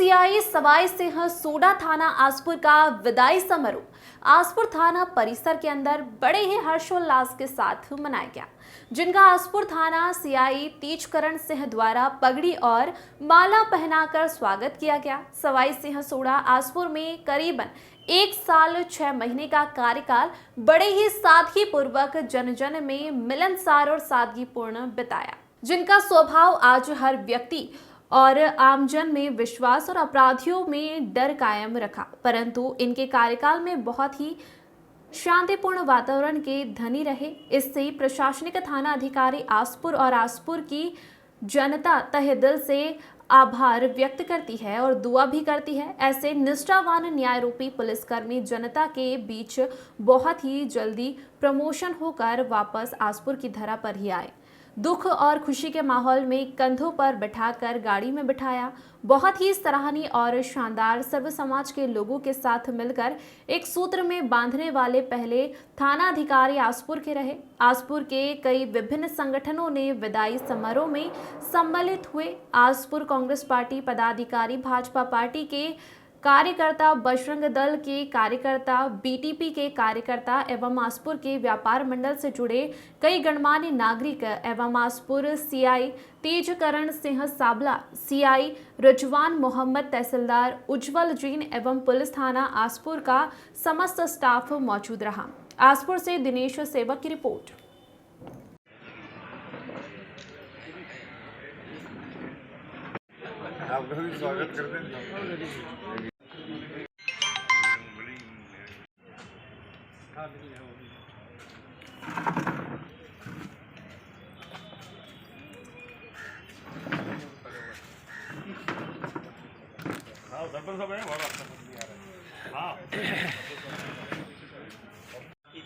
CI Sawai Singh soda थाना आसपुर का विदाई समारोह आसपुर थाना परिसर के अंदर बड़े ही हर्षोल्लास के साथ मनाया गया, जिनका आसपुर थाना सीआई तेजकरण सिंह द्वारा पगड़ी और माला पहनाकर स्वागत किया गया। सवाई सिंह सोडा आसपुर में करीबन 1 साल 6 महीने का कार्यकाल बड़े ही सादगी पूर्वक जन जन में मिलनसार और सादगीपूर्ण बिताया, जिनका स्वभाव आज हर व्यक्ति और आमजन में विश्वास और अपराधियों में डर कायम रखा। परंतु इनके कार्यकाल में बहुत ही शांतिपूर्ण वातावरण के धनी रहे। इससे प्रशासनिक थाना अधिकारी आसपुर और आसपुर की जनता तहे दिल से आभार व्यक्त करती है और दुआ भी करती है। ऐसे निष्ठावान न्यायरूपी पुलिसकर्मी जनता के बीच बहुत ही जल्दी प्रमोशन होकर वापस आसपुर की धरा पर ही आए। दुख और खुशी के माहौल में कंधों पर बिठाकर गाड़ी में बिठाया। बहुत ही सराहनीय और शानदार सर्व समाज के लोगों के साथ मिलकर एक सूत्र में बांधने वाले पहले थाना अधिकारी आसपुर के रहे। आसपुर के कई विभिन्न संगठनों ने विदाई समारोह में सम्मिलित हुए। आसपुर कांग्रेस पार्टी पदाधिकारी, भाजपा पार्टी के कार्यकर्ता, बजरंग दल के कार्यकर्ता, बीटीपी के कार्यकर्ता एवं आसपुर के व्यापार मंडल से जुड़े कई गणमान्य नागरिक एवं आसपुर सीआई तेजकरण सिंह साबला, सीआई रुजवान मोहम्मद, तहसीलदार उज्जवल जैन एवं पुलिस थाना आसपुर का समस्त स्टाफ मौजूद रहा। आसपुर से दिनेश सेवक की रिपोर्ट। आपका भी स्वागत करते हैं।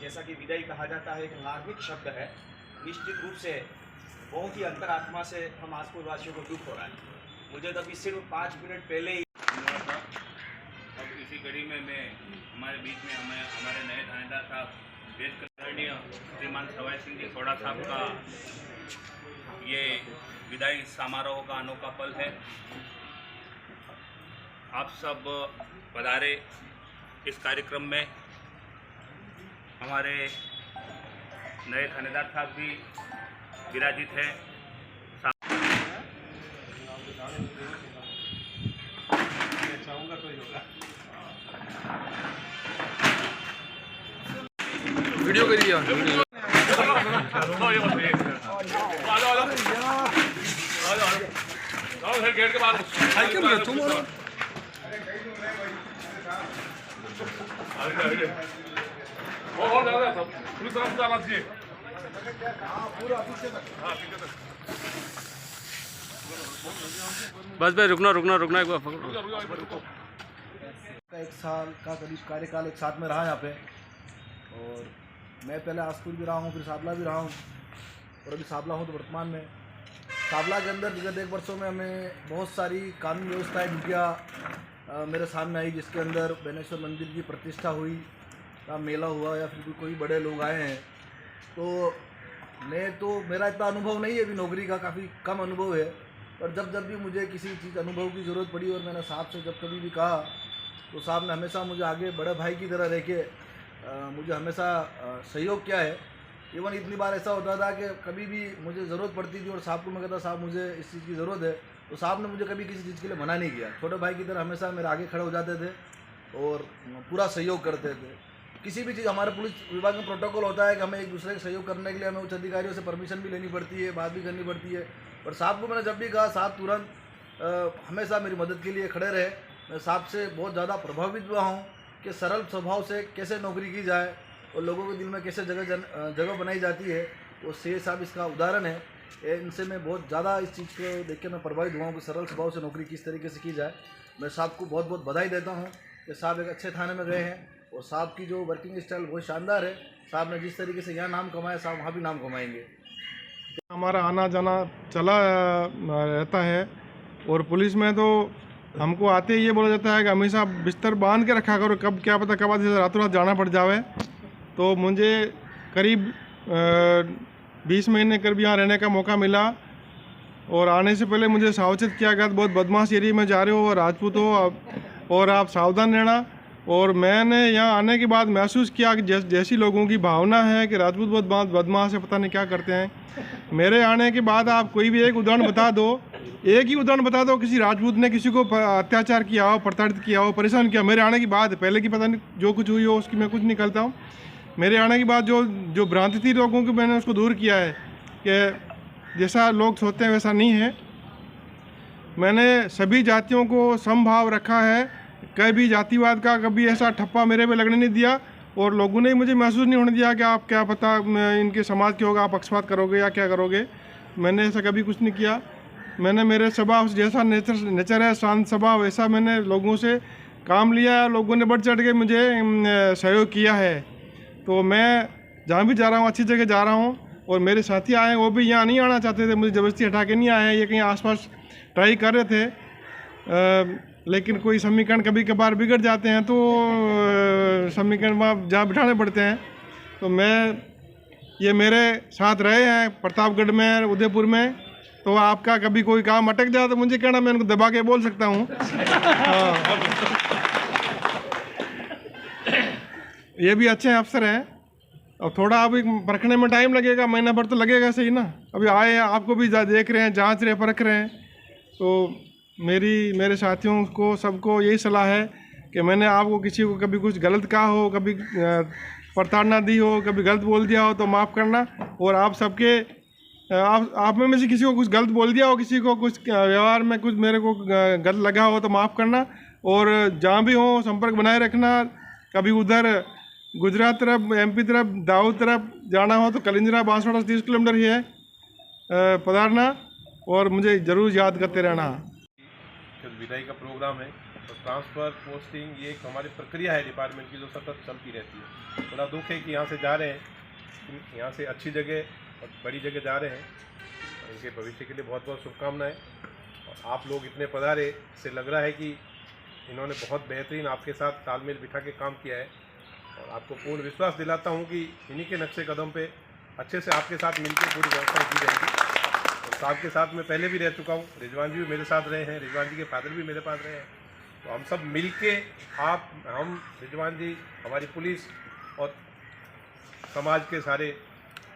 जैसा कि विदाई कहा जाता है, एक मार्मिक शब्द है। निश्चित रूप से बहुत ही अंतरात्मा से हम आसपुर वासियों को दुख हो रहा है। मुझे तो अभी सिर्फ 5 मिनट पहले ही अब इसी कड़ी में मैं हमारे बीच में हमारे नए थानेदार साहब देशकरणीय श्रीमान सवाई सिंह जी सोडा साहब का ये विदाई समारोह का अनोखा पल है। आप सब पधारे इस कार्यक्रम में। हमारे नए थानेदार साहब भी विराजित हैं। चाहूँगा तो ही होगा। वीडियो करिए वीडियो। गेट के बाद साइकिल में तुम और ज़्यादा सब पूरी तरफ से आना चाहिए। बस भाई रुकना एक बार पकड़ो। 1 साल का करीब कार्यकाल एक साथ में रहा यहाँ पे, और मैं पहले आसपुर भी रहा हूँ, फिर साबला भी रहा हूँ, और अभी साबला हूँ तो वर्तमान में साबला के अंदर विगत 1 वर्षों में हमें बहुत सारी कानून व्यवस्थाएं ड्यूटियाँ मेरे सामने आई, जिसके अंदर बेनेश्वर मंदिर की प्रतिष्ठा हुई का मेला हुआ या फिर कोई बड़े लोग आए हैं। तो मेरा इतना अनुभव नहीं है अभी नौकरी का, काफ़ी कम अनुभव है, पर जब भी मुझे किसी चीज़ अनुभव की ज़रूरत पड़ी और मैंने साहब से जब कभी भी कहा तो साहब ने हमेशा मुझे आगे बड़े भाई की तरह रह के मुझे हमेशा सहयोग किया है। इवन इतनी बार ऐसा होता था कि कभी भी मुझे ज़रूरत पड़ती थी और साहब को मैं कहता साहब मुझे इस चीज़ की ज़रूरत है, तो साहब ने मुझे कभी किसी चीज़ के लिए मना नहीं किया। छोटे भाई की तरह हमेशा मेरे आगे खड़े हो जाते थे और पूरा सहयोग करते थे। किसी भी चीज़, हमारे पुलिस विभाग में प्रोटोकॉल होता है कि हमें एक दूसरे का सहयोग करने के लिए हमें उच्च अधिकारियों से परमिशन भी लेनी पड़ती है, बात भी करनी पड़ती है। और साहब को मैंने जब भी कहा, साहब तुरंत हमेशा मेरी मदद के लिए खड़े रहे। मैं साहब से बहुत ज़्यादा प्रभावित हुआ हूँ कि सरल स्वभाव से कैसे नौकरी की जाए और लोगों के दिल में कैसे जगह बनाई जाती है, वो से साहब इसका उदाहरण है। इनसे मैं बहुत ज़्यादा इस चीज़ को देख के मैं प्रभावित हुआ हूँ कि सरल स्वभाव से नौकरी किस तरीके से की जाए। मैं साहब को बहुत बहुत बधाई देता हूँ कि साहब एक अच्छे थाने में गए हैं और साहब की जो वर्किंग स्टाइल बहुत शानदार है। साहब ने जिस तरीके से यहाँ नाम कमाया, साहब वहाँ भी नाम कमाएंगे। हमारा आना जाना चला रहता है, और पुलिस में तो हमको आते ही ये बोला जाता है कि हमेशा बिस्तर बांध के रखा करो, कब क्या पता कब रातों रात जाना पड़ जावे। तो मुझे करीब 20 महीने करीब यहाँ रहने का मौका मिला, और आने से पहले मुझे सावचेत किया गया, बहुत बदमाश एरिया में जा रहे हो, राजपूत हो और आप सावधान रहना। और मैंने यहाँ आने के बाद महसूस किया कि जैसी लोगों की भावना है कि राजपूत बहुत बदमाश है, पता नहीं क्या करते हैं। मेरे आने के बाद आप कोई भी एक उदाहरण बता दो, एक ही उदाहरण बता दो, किसी राजपूत ने किसी को अत्याचार किया हो, प्रताड़ित किया हो, परेशान किया मेरे आने के बाद। पहले की पता नहीं जो कुछ हुई हो उसकी मैं कुछ नहीं करता हूँ। मेरे आने के बाद जो भ्रांति थी लोगों की, मैंने उसको दूर किया है कि जैसा लोग सोचते हैं वैसा नहीं है। मैंने सभी जातियों को समभाव रखा है, कभी जातिवाद का कभी ऐसा ठप्पा मेरे पे लगने नहीं दिया। और लोगों ने मुझे महसूस नहीं होने दिया कि आप क्या पता इनके समाज के होगा, आप पक्षपात करोगे या क्या करोगे। मैंने ऐसा कभी कुछ नहीं किया। मैंने मेरे स्वभाव जैसा नेचर है, शांत स्वभाव, वैसा मैंने लोगों से काम लिया। लोगों ने बढ़ चढ़ के मुझे सहयोग किया है। तो मैं जहाँ भी जा रहा हूँ अच्छी जगह जा रहा हूँ। और मेरे साथी आए, वो भी यहाँ नहीं आना चाहते थे, मुझे ज़बरदस्ती हटा के नहीं आए। ये कहीं आसपास ट्राई कर रहे थे, लेकिन कोई समीकरण कभी कभार बिगड़ जाते हैं तो समीकरण वहाँ जहाँ बिठाने पड़ते हैं। तो ये मेरे साथ रहे हैं प्रतापगढ़ में, उदयपुर में। तो आपका कभी कोई काम अटक जाए तो मुझे कहना, मैं उनको दबा के बोल सकता हूँ। हाँ, ये भी अच्छे अफसर हैं। अब थोड़ा अभी परखने में टाइम लगेगा, महीना भर तो लगेगा सही ना। अभी आए हैं, आपको भी देख रहे हैं, जांच रहे, परख रहे हैं। तो मेरे साथियों को सबको यही सलाह है कि मैंने आपको किसी को कभी कुछ गलत कहा हो, कभी प्रताड़ना दी हो, कभी गलत बोल दिया हो तो माफ़ करना। और आप सबके आप में से किसी को कुछ गलत बोल दिया हो, किसी को कुछ व्यवहार में कुछ मेरे को गलत लगा हो तो माफ़ करना। और जहाँ भी हो संपर्क बनाए रखना। कभी उधर गुजरात तरफ, MP तरफ, दाऊद तरफ जाना हो तो कलिंजरा बांसवाड़ा 30 किलोमीटर ही है, पधारना और मुझे ज़रूर याद करते रहना। विदाई का प्रोग्राम है तो ट्रांसफ़र पोस्टिंग ये एक हमारी प्रक्रिया है डिपार्टमेंट की जो सतत चलती रहती है। बड़ा दुख है कि यहाँ से जा रहे हैं, यहाँ से अच्छी जगह और बड़ी जगह जा रहे हैं। इनके भविष्य के लिए बहुत बहुत शुभकामनाएं। और आप लोग इतने पधारे, इससे लग रहा है कि इन्होंने बहुत बेहतरीन आपके साथ तालमेल बिठा के काम किया है। और आपको पूर्ण विश्वास दिलाता हूँ कि इन्हीं के नक्शे कदम पे अच्छे से आपके साथ मिलकर पूरी व्यवस्था की जाएगी। और साहब के साथ मैं पहले भी रह चुका हूँ, रिजवान जी भी मेरे साथ रहे हैं, रिजवान जी के फादर भी मेरे पास रहे हैं। तो हम सब मिल के हम रिजवान जी, हमारी पुलिस और समाज के सारे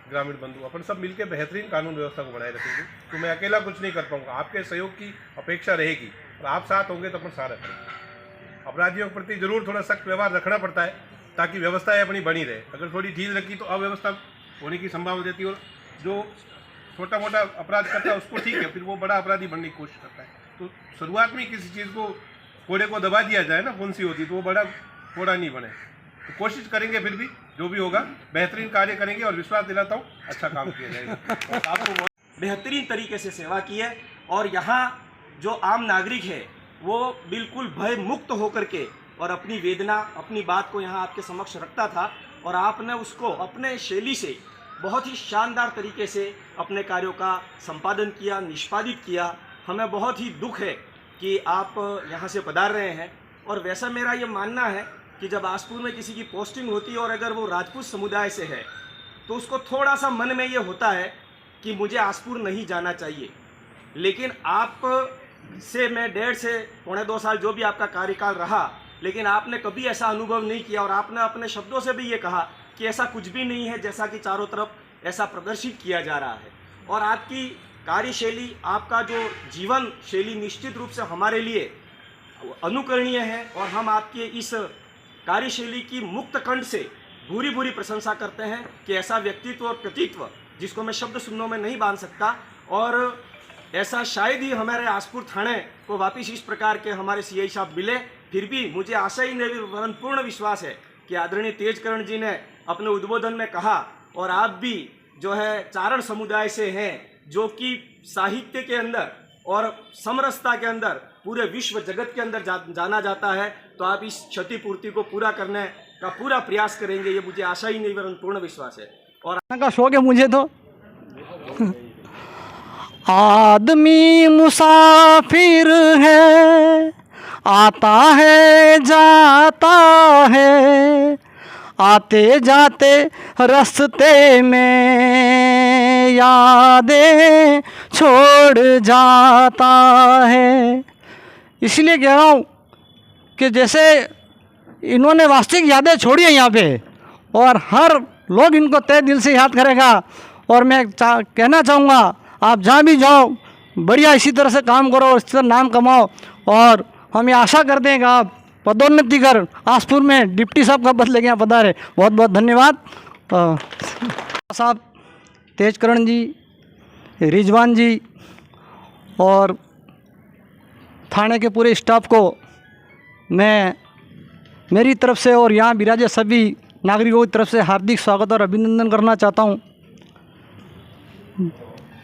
ग्रामीण बंधु अपन सब मिलकर बेहतरीन कानून व्यवस्था को बनाए रखेंगे। तो मैं अकेला कुछ नहीं कर पाऊँगा, आपके सहयोग की अपेक्षा रहेगी और आप साथ होंगे तो अपन सारा करेंगे। अपराधियों के प्रति जरूर थोड़ा सख्त व्यवहार रखना पड़ता है ताकि व्यवस्थाएं अपनी बनी रहे। अगर थोड़ी ढील रखी तो अव्यवस्था होने की संभावना रहती है। और जो छोटा मोटा अपराध करता है उसको ठीक है, फिर वो बड़ा अपराधी बनने की कोशिश करता है। तो शुरुआत में किसी चीज़ को कोड़े को दबा दिया जाए ना, कौन सी होती तो वो बड़ा कोड़ा नहीं बने। तो कोशिश करेंगे, फिर भी जो भी होगा बेहतरीन कार्य करेंगे और विश्वास दिलाता हूँ अच्छा काम किया जाएगा। आपको बेहतरीन तरीके से सेवा की है और यहाँ जो आम नागरिक है वो बिल्कुल भय मुक्त होकर के और अपनी वेदना, अपनी बात को यहाँ आपके समक्ष रखता था और आपने उसको अपने शैली से बहुत ही शानदार तरीके से अपने कार्यों का संपादन किया, निष्पादित किया। हमें बहुत ही दुख है कि आप यहाँ से पधार रहे हैं। और वैसा मेरा ये मानना है कि जब आसपुर में किसी की पोस्टिंग होती है और अगर वो राजपूत समुदाय से है तो उसको थोड़ा सा मन में ये होता है कि मुझे आसपुर नहीं जाना चाहिए। लेकिन आप से मैं 1.5 से 1.25 साल जो भी आपका कार्यकाल रहा, लेकिन आपने कभी ऐसा अनुभव नहीं किया और आपने अपने शब्दों से भी ये कहा कि ऐसा कुछ भी नहीं है जैसा कि चारों तरफ ऐसा प्रदर्शित किया जा रहा है। और आपकी कार्यशैली, आपका जो जीवन शैली निश्चित रूप से हमारे लिए अनुकरणीय है और हम आपके इस कार्यशैली की मुक्त कंठ से भूरी भूरी प्रशंसा करते हैं कि ऐसा व्यक्तित्व और कृतित्व जिसको मैं शब्द शून्यों में नहीं बांध सकता। और ऐसा शायद ही हमारे आसपुर थाने को वापिस इस प्रकार के हमारे CI साहब मिले। फिर भी मुझे आशा ही नहीं वरन पूर्ण विश्वास है कि आदरणीय तेजकरण जी ने अपने उद्बोधन में कहा और आप भी जो है चारण समुदाय से हैं जो कि साहित्य के अंदर और समरसता के अंदर पूरे विश्व जगत के अंदर जाना जाता है, तो आप इस क्षतिपूर्ति को पूरा करने का पूरा प्रयास करेंगे, ये मुझे आशा ही नहीं वरन पूर्ण विश्वास है। और का शौक है मुझे तो। आदमी मुसाफिर है, आता है जाता है, आते जाते रास्ते में यादें छोड़ जाता है। इसलिए कह रहा हूँ कि जैसे इन्होंने वास्तविक यादें छोड़ी है यहाँ पे, और हर लोग इनको तहे दिल से याद करेगा। और मैं कहना चाहूँगा, आप जहाँ भी जाओ बढ़िया इसी तरह से काम करो और इसी तरह नाम कमाओ, और हम ये आशा करते हैं कि आप पदोन्नति कर आसपुर में डिप्टी साहब का पद लेके यहाँ पधारे। बहुत बहुत धन्यवाद साहब, तेजकरण जी, रिजवान जी और थाने के पूरे स्टाफ को मैं मेरी तरफ से और यहाँ विराजे सभी नागरिकों की तरफ से हार्दिक स्वागत और अभिनंदन करना चाहता हूँ।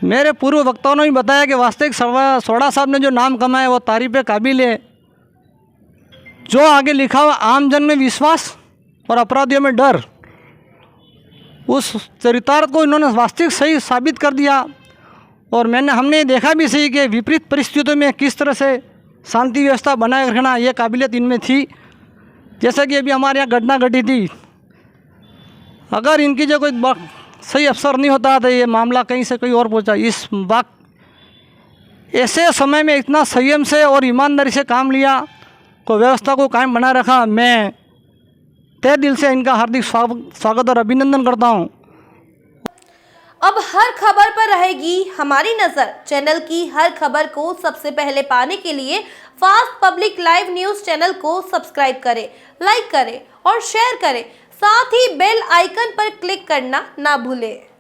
मेरे पूर्व वक्ताओं ने भी बताया कि वास्तविक सोड़ा साहब ने जो नाम कमाया वो तारीफ़ काबिल है। जो आगे लिखा हुआ आमजन में विश्वास और अपराधियों में डर, उस चरितार्थ को इन्होंने वास्तविक सही साबित कर दिया। और हमने देखा भी सही कि विपरीत परिस्थितियों में किस तरह से शांति व्यवस्था बनाए रखना ये काबिलियत इनमें थी। जैसा कि अभी हमारे यहाँ घटना घटी थी, अगर इनकी जो कोई सही अफसर नहीं होता तो ये मामला कहीं से कहीं और पहुंचा। इस वक्त ऐसे समय में इतना संयम से और ईमानदारी से काम लिया, को व्यवस्था को कायम बना रखा। मैं तहे दिल से इनका हार्दिक स्वागत और अभिनंदन करता हूं। अब हर खबर पर रहेगी हमारी नजर। चैनल की हर खबर को सबसे पहले पाने के लिए fast public live news channel को सब्सक्राइब करें, लाइक करें और शेयर करें। साथ ही बेल आइकन पर क्लिक करना ना भूलें।